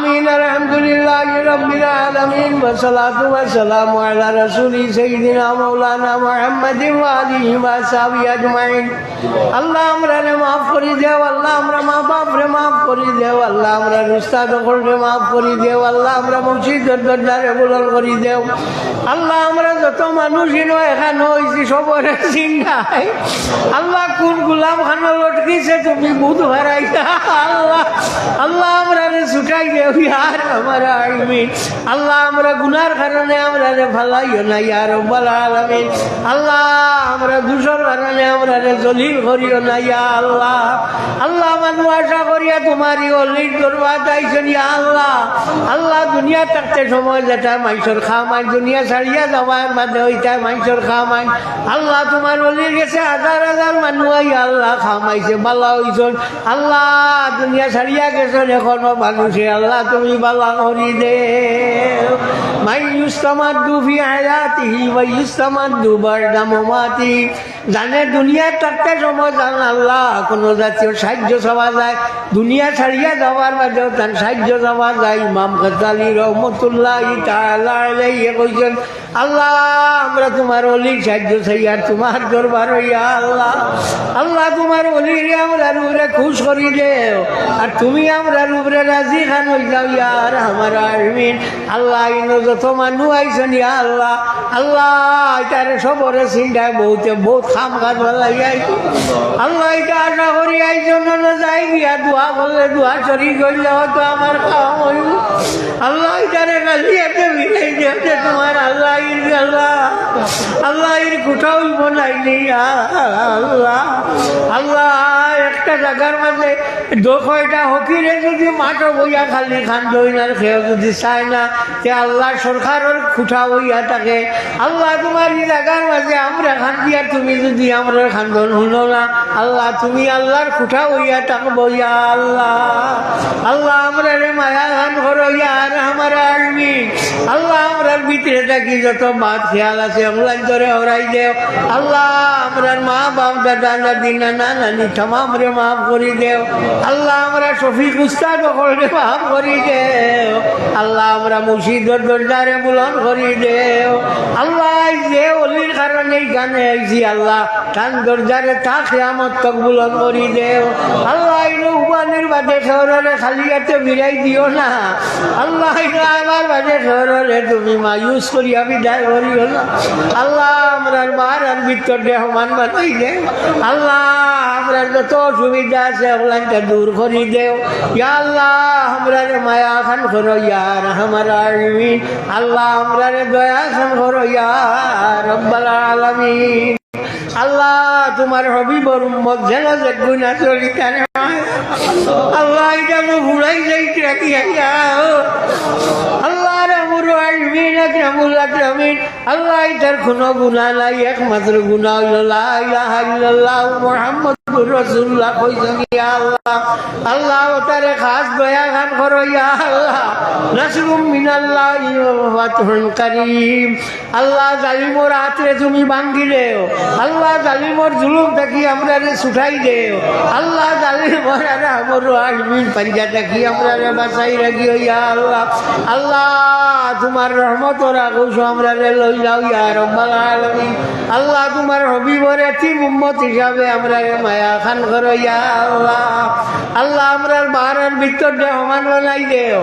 আমিন। আলহামদুলিল্লাহি রাব্বিল আলামিন ওয়া সালাতু ওয়া সালামু আলা রাসূলি সাইয়্যিদিনা মাওলানা মুহাম্মাদিন ওয়া আলিহি ওয়া সাহবিহি আজমাইন। আল্লাহ আমরারে মাফ করে দেও, আল্লাহ আমরা মা বাপরে মাফ করে দেও, আল্লাহ আমরা উস্তাদ সকলকে মাফ করে দেও, আল্লাহ আমরা মসজিদের দরজারে বুলন্দ করে দেও। আল্লাহ আমরা যত মানুষ এখানে হয়েছি সবরে চিন্তায় আল্লাহ কোন গুলাম খানা লটকিছে তুমি বুধ হারাইতা আল্লাহ, আল্লাহ আমরা ছুটাই দেও ইয়ার আমার আমিন। আল্লাহ আমরা গুনার কারণে আমরা ভালাইও না ইয়া রাব্বাল আলামিন। আল্লাহ আমরা দূষণ কারণে আমরা জলিল করিও না ইয়া আল্লাহ। আল্লাহ মানুষ আশা করিয়া তোমারই অলির দরবার আইছেন ইয়া আল্লাহ। আল্লাহ দুনিয়া থাকতে সময় যেটা মানুষের খামাই, দুনিয়া ছাড়িয়া যাওয়ার মাঝে ওইটা মানুষের খামাই। আল্লাহ তোমার অলির গেছে হাজার হাজার মানুষ আল্লাহ খামাইছে বালা হইছেন। আল্লাহ দুনিয়া ছাড়িয়া গেছেন এখনো মানুষে, আল্লাহ তুমি বালা করি দে। মাই ইউস্তামাদ্দু ফি হায়াতিহি ওয়া ইউস্তামাদ্দু বা'দা মামাতি। জানে দুনিয়া থাকতে সময় জান আল্লাহ কোনো জাতীয় সাহায্য চাওয়া যায়, দুনিয়া ছাড়িয়া যাওয়ার মাঝেও তার সাহায্য চাওয়া যায়। ইমাম গাজ্জালী রহমতুল্লাহি তাআলা আলাইহি কইছেন আল্লাহ আমরা তোমার অলির সাহায্য চাই আর তোমার দরবার ইয়া আল্লাহ। আল্লাহ তোমার অলির আমরা রূপরে খুশ করি দেও আর তুমি আমরা রূপরে রাজি খান হয়ে যাও ইয়ার আমার আমিন। আল্লাহ ইনো যত মানুষ আইছেন ইয়া আল্লাহ, আল্লাহ এটারে সবরে চিন্তায় বহুতে বহুত খাম কাজ লাগাই আল্লাহ এটা আশা করি আইজন না যাই গিয়া দোয়া করলে দোয়া শরীর করলে হয়তো আমার খাওয়া হইব। আল্লাহ এটারে গালিয়াতে বিদায় দিতে তোমার আল্লাহ আল্লাহ আল্লাহ এর কোথাও বনাইনি আল্লাহ। আল্লাহ একটা জায়গার মাঝে দোষটা হকিরে যদি মাঠে বইয়া খালি খান দইনার খেয়ে যদি চায় না তে আল্লাহ সরকারের খুঁটা বইয়া থাকে। আল্লাহ তোমার এই জায়গার মাঝে আমরা খান দিয়া তুমি যদি আমরা খান্দন শুনো না আল্লাহ তুমি আল্লাহর খুঁটা বইয়া থাকবো ইয়া আল্লাহ। আল্লাহ আমরা রে মায়া খান করো ইয়ার আমার আর্মি। আল্লাহ আমরার ভিতরে থাকি যত বাদ খেয়াল আছে ওগুলা ধরে হরাই দেও। আল্লাহ আমরার মা বাপ দাদা দাদি নানা নানি তামাম রে মাফ করি দেও। আল্লাহ আমরা শফিক উস্তাদ সকলকে মাফ করি দেও। আল্লাহ আমরা মুর্শিদের দরজারে বুলন্দ করি দেও। আল্লাহ যে অলির কারণে এই গানে আইছি আল্লাহ তান দরজারে তা কিয়ামত তক বুলন্দ করি দেও। আল্লাহ ইনো উবানির বাদে শহরে খালি হাতে বিরাই দিও না আল্লাহ। ইনো আমার বাদে শহরে তুমি মায়ুস করিয়া বিদায় করিও না আল্লাহ। আমরার বার আর ভিতর দেহমান বানাই দে আল্লাহ। আমরা যত অসুবিধা আছে ওগুলাকে দূর করি দেও ইয়া আল্লাহ। আমরা মায়া খান করো ইয়ার আমার আমিন। আল্লাহ আমরা দয়া খান করো ইয়া রাব্বাল আলামিন। আল্লাহ তোমার হবিবর উম্মত যেন যে গুনাহ চলিতে আল্লাহ এটা ভুলাই যাইতে রাখি আল্লাহ রামুর আলমিন আকরামুল আকরামিন। আল্লাহ এটার কোনো গুনাহ নাই, একমাত্র গুনাহ হলো লা ইলাহা ইল্লাল্লাহ মুহাম্মাদুর রাসূলুল্লাহ কইছেন ইয়া আল্লাহ। আল্লাহ ওটারে খাস দয়া খান করো ইয়া আল্লাহ। নাসরুম মিনাল্লাহি ওয়া ফাতহুন কারীম। আল্লাহ জালিমর হাতে তুমি ভাঙ্গি দেও আল্লাহ। জালিমর জুলুম থাকি আমরা ছুটাই দেও আল্লাহ। জালিমর আমার আলমিন পারিজা থাকি আমরা বাঁচাই রাখি ইয়া আল্লাহ। আল্লাহ তোমার রহমতর আগৌস আমরা লই যাও ইয়া রাব্বাল আলামিন। আল্লাহ তোমার হবিবর এতিম উম্মত হিসাবে আমরা মায়া খান করো ইয়া আল্লাহ। আল্লাহ আমরা বাহারের ভিতর সমান বানাই দেও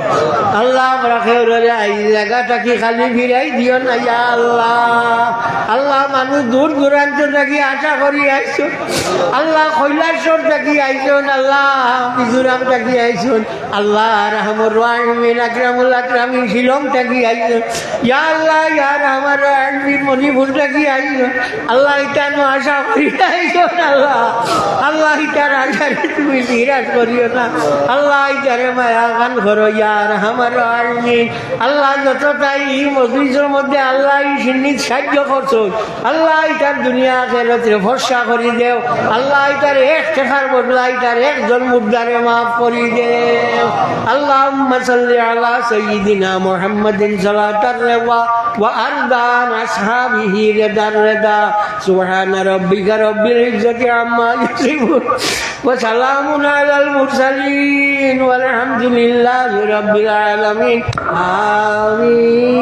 আল্লাহ। আমরা খেউরে এই জায়গাটা কি খালি ফিরাই দিও না ইয়া আল্লাহ। আল্লাহ মানুষ দূর দূরান্ত থাকি আশা করি আইছো আল্লাহ। কৈলাসর থাকি আইসন আল্লাহ, মিজোরাম থাকি আইসন আল্লাহ। রহমুর রাহিমিন আকরামুল আকরামিন শিলং থাকি আইসন ইয়া আল্লাহ। ইয়ার আমার আলমিন মণিপুর থাকি আইসন আল্লাহ। ইটানো আশা করি আইসন আল্লাহ। আল্লাহ ইটার আশারে তুমি বিরাজ করিও না আল্লাহ। ইটারে মায়া গান করো ইয়ার আমার আলমিন। আল্লাহ যতটাই এই মজলিসের মধ্যে আল্লাহ এই সিন্নিত সাহায্য করছো আল্লাহ। ইটার দুনিয়া আখিরাতে ভরসা করি দেও আল্লাহ। ইটার এক টাকার বদলা ইটার একজন মুর্দারে মাফ করি দেও। আল্লাহুম্মা সাল্লি আলা সাইয়্যিদিনা মুহাম্মাদিন সালাতার রিদা ওয়া আরদান আসহাবিহি রিদার রিদা। সুবহানা রাব্বিকা রাব্বিল ইজ্জাতি আম্মা يصفون وسلام على المرسلين والحمد لله رب العالمين آمين